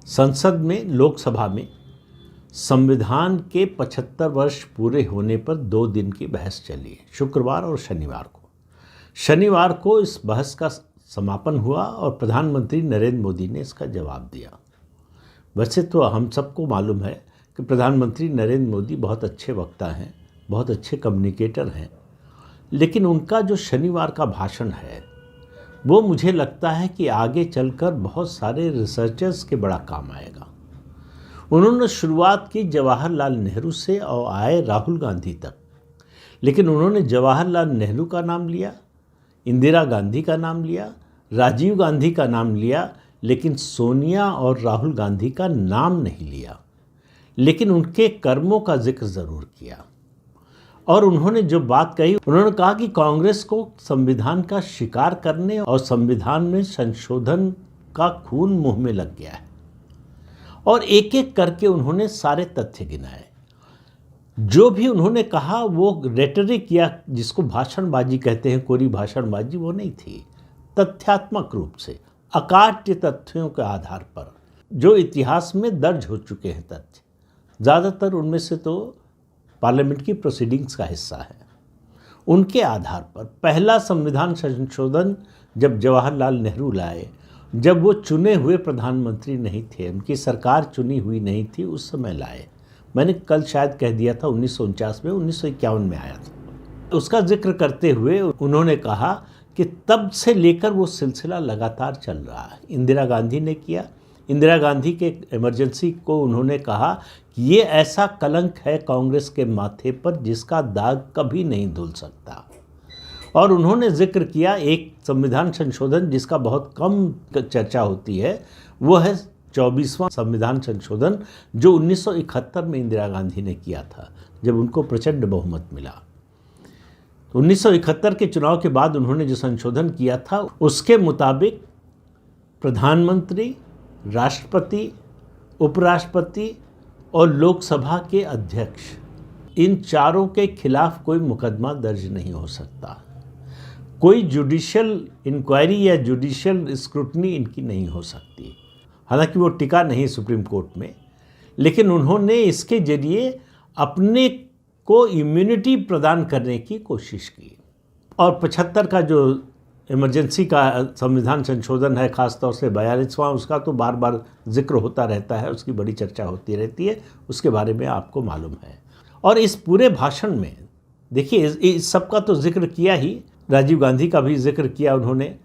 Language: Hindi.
संसद में, लोकसभा में संविधान के 75 वर्ष पूरे होने पर 2 दिन की बहस चली है, शुक्रवार और शनिवार को। शनिवार को इस बहस का समापन हुआ और प्रधानमंत्री नरेंद्र मोदी ने इसका जवाब दिया। वैसे तो हम सबको मालूम है कि प्रधानमंत्री नरेंद्र मोदी बहुत अच्छे वक्ता हैं, बहुत अच्छे कम्युनिकेटर हैं, लेकिन उनका जो शनिवार का भाषण है वो मुझे लगता है कि आगे चलकर बहुत सारे रिसर्चर्स के बड़ा काम आएगा। उन्होंने शुरुआत की जवाहरलाल नेहरू से और आए राहुल गांधी तक, लेकिन उन्होंने जवाहरलाल नेहरू का नाम लिया, इंदिरा गांधी का नाम लिया, राजीव गांधी का नाम लिया, लेकिन सोनिया और राहुल गांधी का नाम नहीं लिया। लेकिन उनके कर्मों का जिक्र ज़रूर किया। और उन्होंने जो बात कही, उन्होंने कहा कि कांग्रेस को संविधान का शिकार करने और संविधान में संशोधन का खून मुंह में लग गया है। और एक एक करके उन्होंने सारे तथ्य गिनाए। जो भी उन्होंने कहा वो रेटरिक या जिसको भाषणबाजी कहते हैं, कोरी भाषणबाजी वो नहीं थी। तथ्यात्मक रूप से अकाट्य तथ्यों के आधार पर जो इतिहास में दर्ज हो चुके हैं तथ्य, ज़्यादातर उनमें से तो पार्लियामेंट की प्रोसीडिंग्स का हिस्सा है, उनके आधार पर पहला संविधान संशोधन जब जवाहरलाल नेहरू लाए, जब वो चुने हुए प्रधानमंत्री नहीं थे, उनकी सरकार चुनी हुई नहीं थी, उस समय लाए। मैंने कल शायद कह दिया था 1949 में, 1951 में आया था। उसका जिक्र करते हुए उन्होंने कहा कि तब से लेकर वो सिलसिला लगातार चल रहा है। इंदिरा गांधी ने किया। इंदिरा गांधी के इमरजेंसी को उन्होंने कहा कि ये ऐसा कलंक है कांग्रेस के माथे पर जिसका दाग कभी नहीं धुल सकता। और उन्होंने जिक्र किया एक संविधान संशोधन जिसका बहुत कम चर्चा होती है, वो है 24वां संविधान संशोधन जो 1971 में इंदिरा गांधी ने किया था, जब उनको प्रचंड बहुमत मिला। 1971 के चुनाव के बाद उन्होंने जो संशोधन किया था उसके मुताबिक प्रधानमंत्री, राष्ट्रपति, उपराष्ट्रपति और लोकसभा के अध्यक्ष, इन चारों के खिलाफ कोई मुकदमा दर्ज नहीं हो सकता। कोई जुडिशियल इंक्वायरी या जुडिशियल स्क्रूटनी इनकी नहीं हो सकती। हालांकि वो टिका नहीं सुप्रीम कोर्ट में, लेकिन उन्होंने इसके जरिए अपने को इम्यूनिटी प्रदान करने की कोशिश की। और 75 का जो इमरजेंसी का संविधान संशोधन है, ख़ासतौर से 42वां, उसका तो बार बार जिक्र होता रहता है, उसकी बड़ी चर्चा होती रहती है, उसके बारे में आपको मालूम है। और इस पूरे भाषण में देखिए, इस सबका तो जिक्र किया ही, राजीव गांधी का भी जिक्र किया उन्होंने,